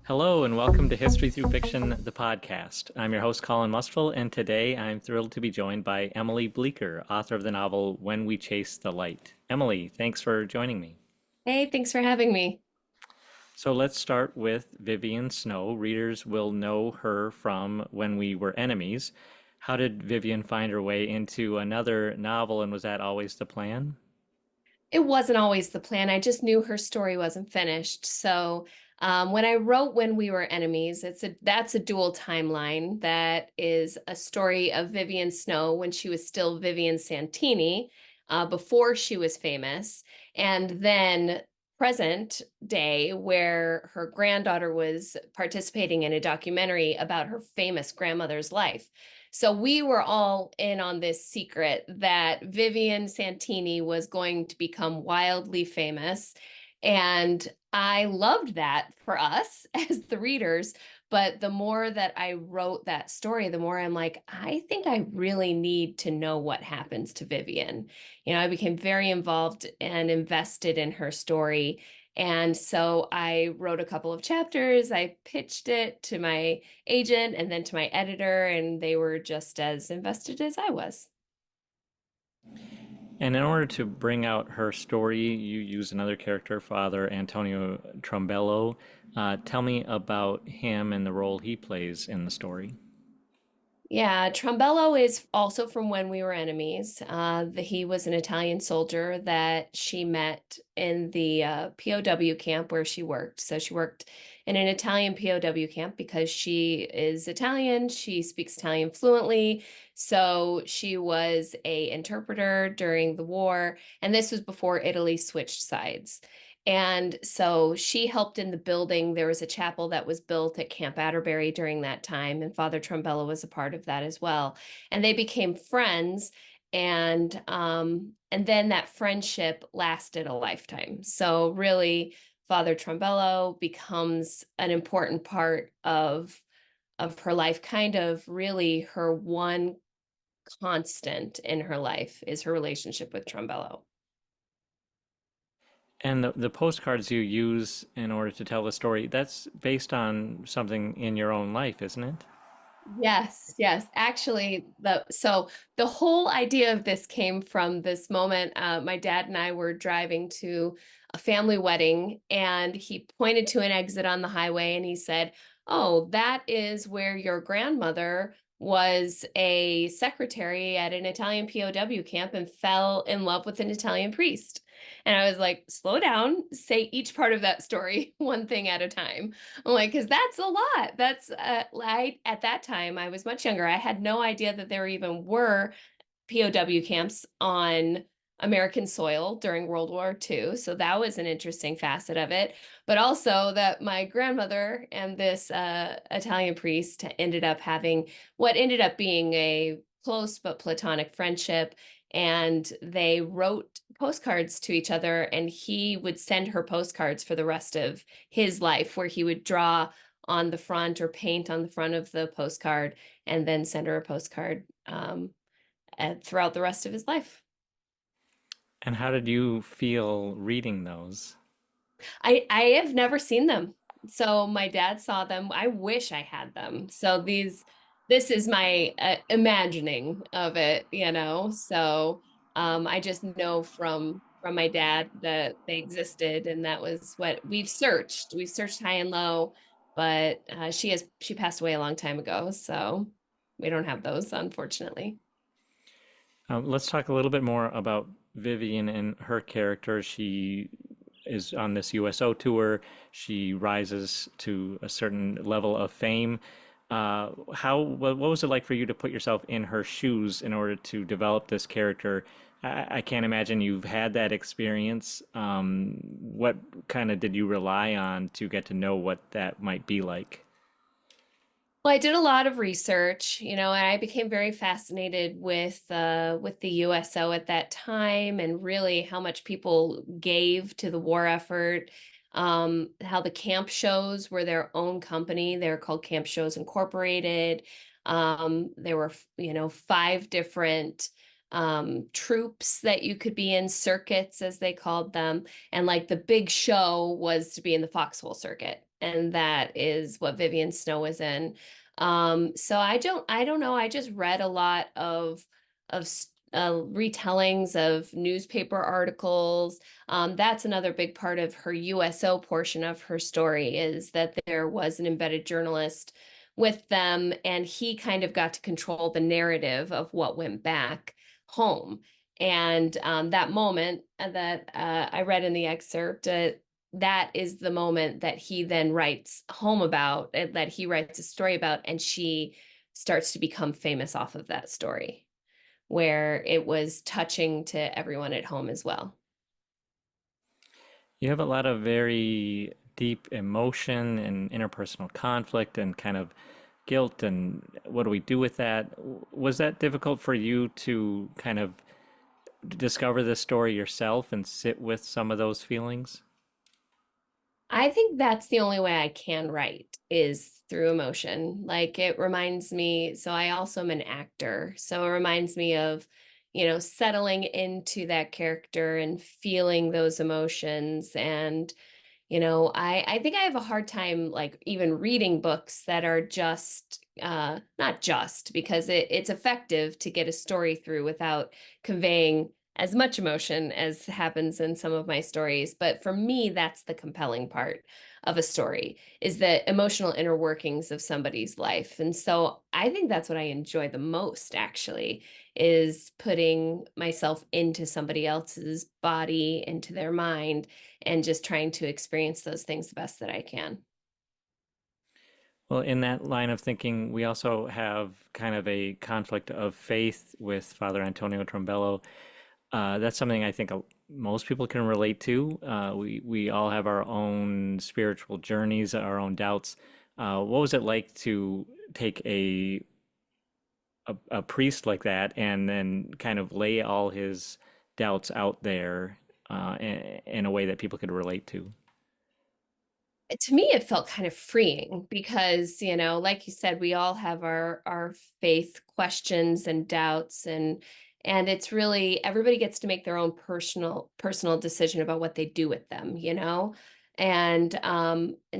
Hello, and welcome to History Through Fiction, the podcast. I'm your host, Colin Mustful, and today I'm thrilled to be joined by Emily Bleeker, author of the novel When We Chase the Light. Emily, thanks for joining me. Hey, thanks for having me. So let's start with Vivian Snow. Readers will know her from When We Were Enemies. How did Vivian find her way into another novel, and was that always the plan? It wasn't always the plan. I just knew her story wasn't finished. So when I wrote When We Were Enemies, that's a dual timeline. That is a story of Vivian Snow when she was still Vivian Santini, before she was famous, and then present day where her granddaughter was participating in a documentary about her famous grandmother's life. So we were all in on this secret that Vivian Santini was going to become wildly famous. And I loved that for us as the readers. But the more that I wrote that story, the more I'm like, I think I really need to know what happens to Vivian. I became very involved and invested in her story. And so I wrote a couple of chapters. I pitched it to my agent and then to my editor, and they were just as invested as I was. And in order to bring out her story, you use another character, Father Antonio Trombello. Tell me about him and the role he plays in the story. Yeah, Trombello is also from When We Were Enemies. He was an Italian soldier that she met in the POW camp where she worked. So she worked in an Italian POW camp because she is Italian. She speaks Italian fluently. So she was a interpreter during the war, and this was before Italy switched sides. And so she helped in the building. There was a chapel that was built at Camp Atterbury during that time, and Father Trombella was a part of that as well. And they became friends, and then that friendship lasted a lifetime. So really, Father Trombello becomes an important part of her life, kind of really her one constant in her life is her relationship with Trombello. And the postcards you use in order to tell the story, that's based on something in your own life, isn't it? Yes, yes. Actually, the whole idea of this came from this moment. My dad and I were driving to a family wedding, and he pointed to an exit on the highway, and he said, "Oh, that is where your grandmother was a secretary at an Italian POW camp and fell in love with an Italian priest." And I was like, "Slow down, say each part of that story one thing at a time." I'm like, because that's a lot. That's at that time, I was much younger. I had no idea that there even were POW camps on American soil during World War II. So that was an interesting facet of it. But also that my grandmother and this Italian priest ended up having what ended up being a close but platonic friendship. And they wrote postcards to each other, and he would send her postcards for the rest of his life, where he would draw on the front or paint on the front of the postcard and then send her a postcard throughout the rest of his life. And how did you feel reading those? I have never seen them. So my dad saw them. I wish I had them. So this is my imagining of it. So I just know from my dad that they existed, and that was what we've searched. We've searched high and low, but she passed away a long time ago, so we don't have those, unfortunately. Let's talk a little bit more about Vivian and her character. She is on this USO tour. She rises to a certain level of fame. What was it like for you to put yourself in her shoes in order to develop this character? I can't imagine you've had that experience. What kind of did you rely on to get to know what that might be like? Well, I did a lot of research, and I became very fascinated with the USO at that time, and really how much people gave to the war effort. How the camp shows were their own company. They're called Camp Shows Incorporated. There were, five different troops that you could be in, circuits as they called them. And like the big show was to be in the foxhole circuit. And that is what Vivian Snow was in. So I don't know. I just read a lot of retellings of newspaper articles. That's another big part of her USO portion of her story is that there was an embedded journalist with them, and he kind of got to control the narrative of what went back home. And that moment that I read in the excerpt, that is the moment that he then writes home about, that he writes a story about, and she starts to become famous off of that story, where it was touching to everyone at home as well. You have a lot of very deep emotion and interpersonal conflict and kind of guilt and what do we do with that? Was that difficult for you to kind of discover this story yourself and sit with some of those feelings? I think that's the only way I can write is through emotion. Like it reminds me, so I also am an actor. So it reminds me of, settling into that character and feeling those emotions. And I think I have a hard time like even reading books that are just not just because it's effective to get a story through without conveying as much emotion as happens in some of my stories. But for me, that's the compelling part of a story is the emotional inner workings of somebody's life. And so I think that's what I enjoy the most actually is putting myself into somebody else's body, into their mind, and just trying to experience those things the best that I can. Well, in that line of thinking, we also have kind of a conflict of faith with Father Antonio Trombello. That's something I think most people can relate to. We all have our own spiritual journeys, our own doubts. What was it like to take a priest like that and then kind of lay all his doubts out there in a way that people could relate to? To me it felt kind of freeing because like you said we all have our faith questions and doubts, and it's really everybody gets to make their own personal decision about what they do with them, and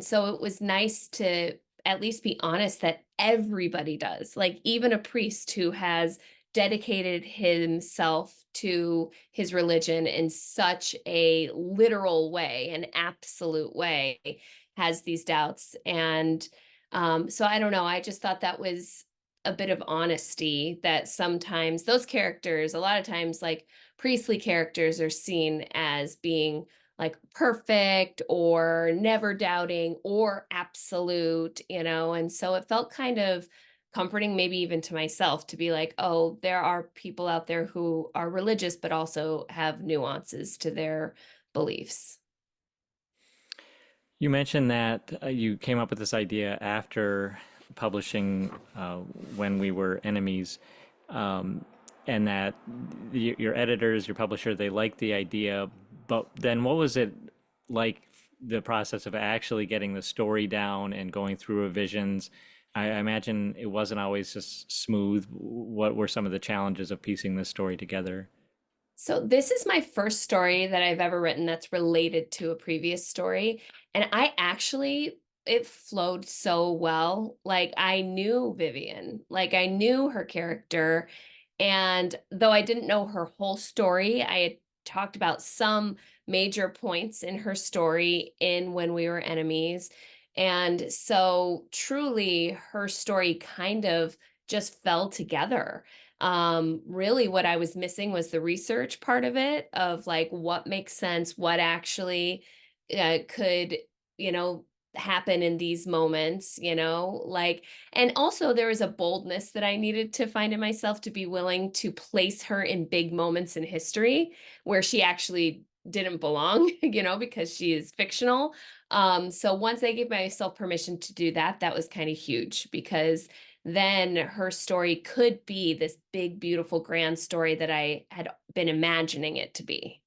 so it was nice to at least be honest that everybody does, like even a priest who has dedicated himself to his religion in such a literal way, an absolute way, has these doubts. And so I don't know. I just thought that was a bit of honesty that sometimes those characters, a lot of times, like priestly characters, are seen as being like perfect or never doubting or absolute, and so it felt kind of comforting, maybe even to myself, to be like, oh, there are people out there who are religious, but also have nuances to their beliefs. You mentioned that you came up with this idea after publishing When We Were Enemies, um, and that your editors, your publisher, they liked the idea. But then what was it like, the process of actually getting the story down and going through revisions? I imagine it wasn't always just smooth. What were some of the challenges of piecing this story together? So this is my first story that I've ever written that's related to a previous story. And I actually, it flowed so well. Like I knew Vivian, like I knew her character. And though I didn't know her whole story, I had talked about some major points in her story in When We Were Enemies. And so truly her story kind of just fell together. Really what I was missing was the research part of it, of like what makes sense, what actually could, you know happen in these moments, like. And also there was a boldness that I needed to find in myself to be willing to place her in big moments in history where she actually didn't belong, because she is fictional. So once I gave myself permission to do that, that was kind of huge, because then her story could be this big, beautiful, grand story that I had been imagining it to be.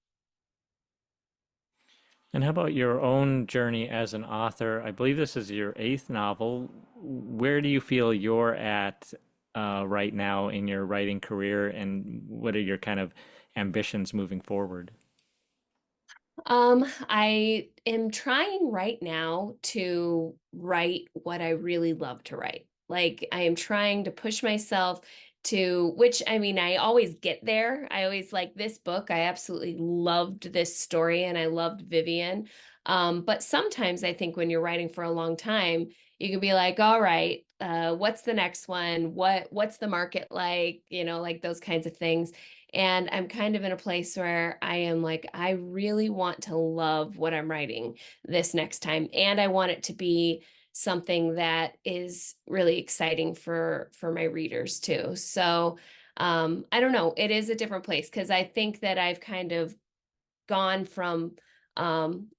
And how about your own journey as an author? I believe this is your eighth novel. Where do you feel you're at right now in your writing career, and what are your kind of ambitions moving forward? I am trying right now to write what I really love to write. Like, I am trying to push myself to, which I mean, I always get there. I always like this book. I absolutely loved this story and I loved Vivian. But sometimes I think when you're writing for a long time, you can be like, all right, what's the next one? What's the market like? Like those kinds of things. And I'm kind of in a place where I am like, I really want to love what I'm writing this next time. And I want it to be something that is really exciting for my readers too. So I don't know. It is a different place because I think that I've kind of gone from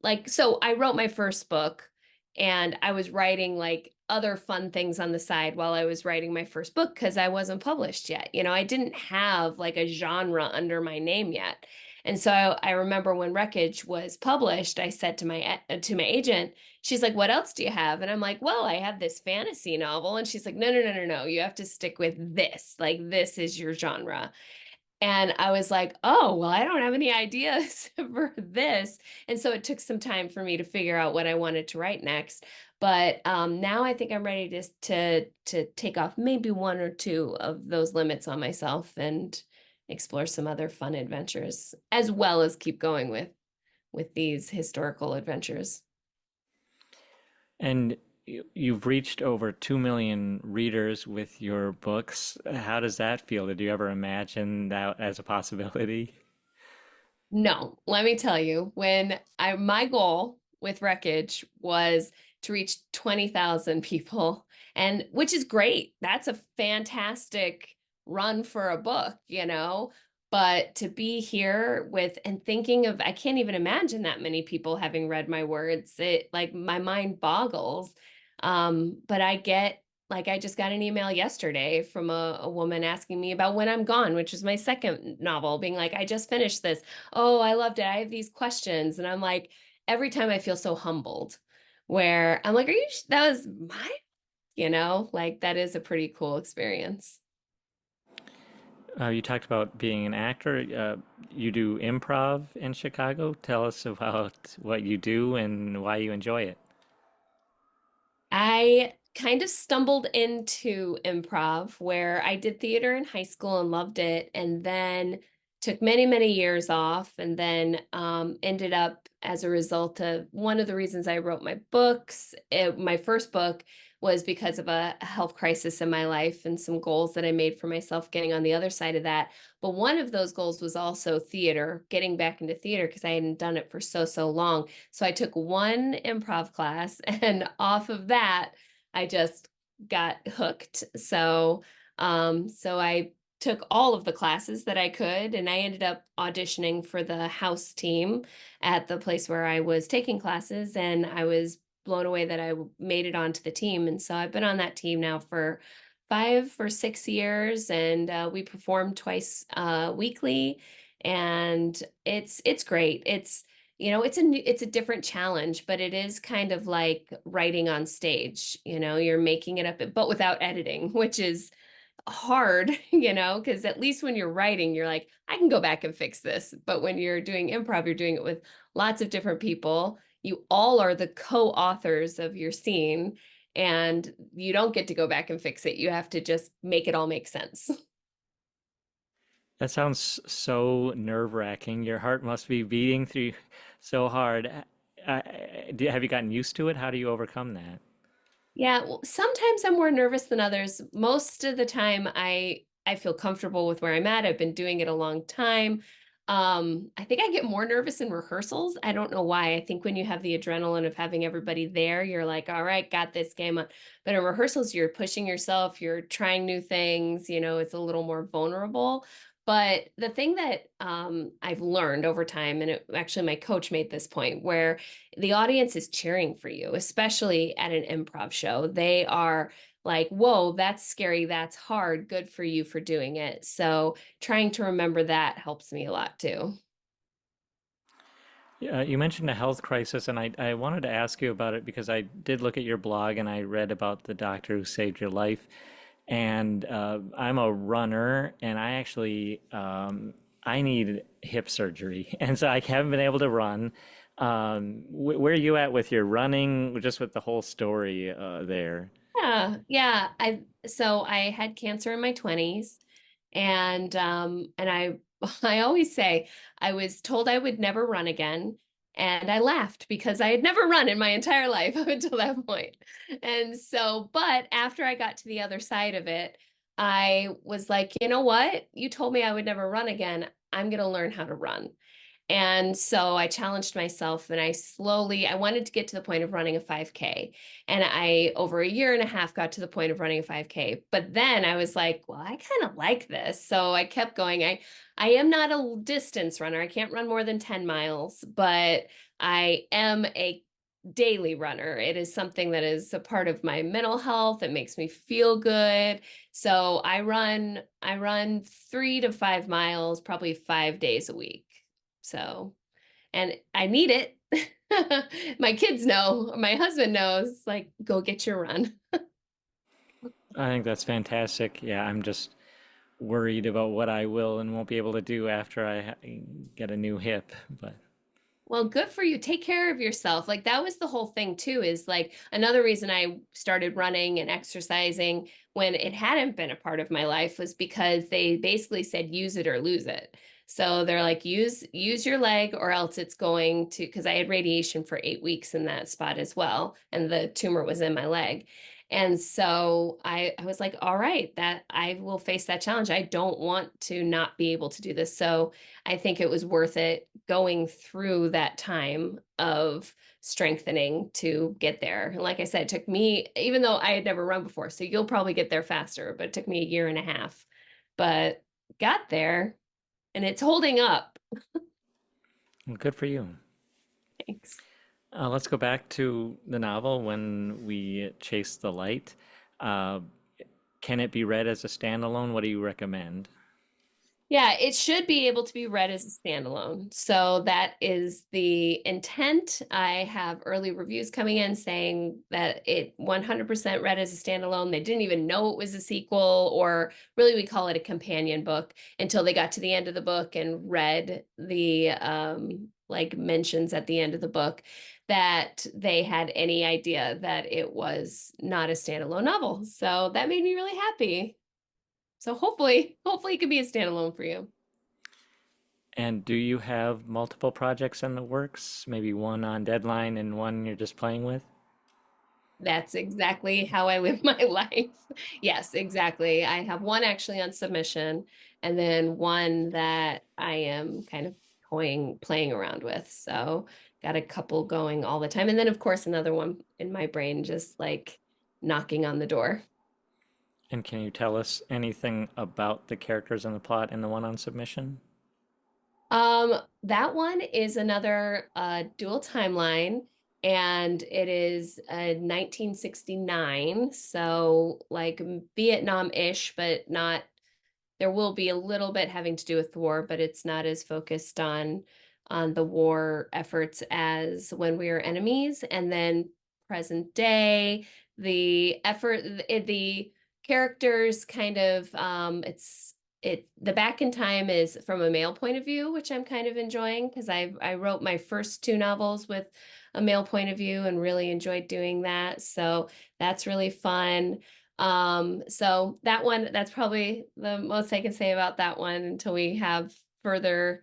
like so I wrote my first book and I was writing like other fun things on the side while I was writing my first book because I wasn't published yet. I didn't have like a genre under my name yet. And so I remember when Wreckage was published, I said to my agent, she's like, "What else do you have?" And I'm like, "Well, I have this fantasy novel." And she's like, "No, no, no, no, no. You have to stick with this. Like this is your genre." And I was like, oh, well, I don't have any ideas for this. And so it took some time for me to figure out what I wanted to write next. But now I think I'm ready to take off maybe one or two of those limits on myself and explore some other fun adventures, as well as keep going with these historical adventures. And you've reached over 2 million readers with your books. How does that feel? Did you ever imagine that as a possibility? No, let me tell you, when I my goal with Wreckage was to reach 20,000 people, and which is great. That's a fantastic run for a book. But to be here with and thinking of, I can't even imagine that many people having read my words. It like my mind boggles. But I get like I just got an email yesterday from a woman asking me about When I'm Gone, which is my second novel, being like, I just finished this. Oh, I loved it. I have these questions. And I'm like, every time I feel so humbled, where I'm like, that was like that is a pretty cool experience. You talked about being an actor. You do improv in Chicago. Tell us about what you do and why you enjoy it. I kind of stumbled into improv where I did theater in high school and loved it, and then took many, many years off, and then ended up as a result of one of the reasons I wrote my books. My first book was because of a health crisis in my life and some goals that I made for myself getting on the other side of that. But one of those goals was also theater, getting back into theater because I hadn't done it for so, so long. So I took one improv class, and off of that, I just got hooked. So I took all of the classes that I could, and I ended up auditioning for the house team at the place where I was taking classes, and I was blown away that I made it onto the team. And so I've been on that team now for 5 or 6 years, and we perform twice weekly, and it's great. It's a different challenge, but it is kind of like writing on stage. You're making it up, but without editing, which is hard, because at least when you're writing, you're like, I can go back and fix this. But when you're doing improv, you're doing it with lots of different people. You all are the co-authors of your scene, and you don't get to go back and fix it. You have to just make it all make sense. That sounds so nerve-wracking. Your heart must be beating through so hard. Have you gotten used to it? How do you overcome that? Yeah, well, sometimes I'm more nervous than others. Most of the time I feel comfortable with where I'm at. I've been doing it a long time. I think I get more nervous in rehearsals. I don't know why. I think when you have the adrenaline of having everybody there, you're like, all right, got this game on. But in rehearsals, you're pushing yourself, you're trying new things, it's a little more vulnerable. But the thing that I've learned over time, and actually my coach made this point, where the audience is cheering for you, especially at an improv show. They are like, whoa, that's scary. That's hard. Good for you for doing it. So trying to remember that helps me a lot too. Yeah, you mentioned a health crisis, and I wanted to ask you about it because I did look at your blog and I read about the doctor who saved your life. and I'm a runner, and I need hip surgery, and so I haven't been able to run. Where are you at with your running? Just with the whole story there. Yeah. I had cancer in my 20s, and I I always say I was told I would never run again, and I laughed because I had never run in my entire life up until that point. And so, but after I got to the other side of it, I was like, you know what? You told me I would never run again. I'm going to learn how to run. And so I challenged myself and I wanted to get to the point of running a 5K. And I, over a year and a half, got to the point of running a 5K. But then I was like, well, I kind of like this. So I kept going. I am not a distance runner. I can't run more than 10 miles, but I am a daily runner. It is something that is a part of my mental health. It makes me feel good. So I run 3 to 5 miles, probably 5 days a week. So, and I need it. My kids know, my husband knows, like, go get your run. I think that's fantastic. Yeah, I'm just worried about what I will and won't be able to do after get a new hip. But Well, good for you. Take care of yourself. Like that was the whole thing too, is like another reason I started running and exercising when it hadn't been a part of my life was because they basically said use it or lose it. So they're like use your leg or else it's going to, because I had radiation for 8 weeks in that spot as well, and the tumor was in my leg. And so I was like, all right, that I will face that challenge. I don't want to not be able to do this. So I think it was worth it going through that time of strengthening to get there. And like I said, it took me, even though I had never run before, so you'll probably get there faster, but it took me a year and a half, but got there and it's holding up. well, good for you. Thanks. Let's go back to the novel When We Chase the Light. Uh, can it be read as a standalone? What do you recommend? Yeah, it should be able to be read as a standalone. So that is the intent. I have early reviews coming in saying that it 100% read as a standalone. They didn't even know it was a sequel, or really we call it a companion book, until they got to the end of the book and read the like mentions at the end of the book that they had any idea that it was not a standalone novel. So that made me really happy. So hopefully it could be a standalone for you. And do you have multiple projects in the works? Maybe one on deadline and one you're just playing with? That's exactly how I live my life. Yes, exactly. I have one actually on submission, and then one that I am kind of playing around with. So got a couple going all the time. And then of course another one in my brain just like knocking on the door. And can you tell us anything about the characters and the plot in the one on submission? That one is another dual timeline, and it is 1969, so like Vietnam-ish, but not. There will be a little bit having to do with the war, but it's not as focused on the war efforts as When We Were Enemies. And then present day, the characters kind of the back in time is from a male point of view, which I'm kind of enjoying because I wrote my first two novels with a male point of view and really enjoyed doing that. So that's really fun. So that one, that's probably the most I can say about that one until we have further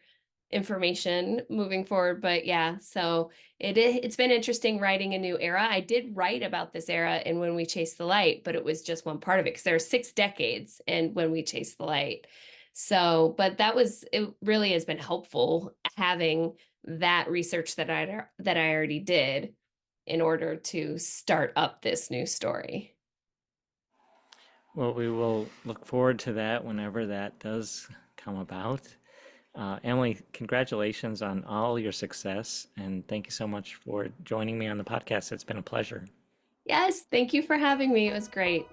information moving forward. But yeah, so it's been interesting writing a new era. I did write about this era in When We Chase the Light, but it was just one part of it because there are 6 decades in When We Chase the Light. So, but it really has been helpful having that research that I already did in order to start up this new story. Well, we will look forward to that whenever that does come about. Emily, congratulations on all your success, and thank you so much for joining me on the podcast. It's been a pleasure. Yes, thank you for having me. It was great.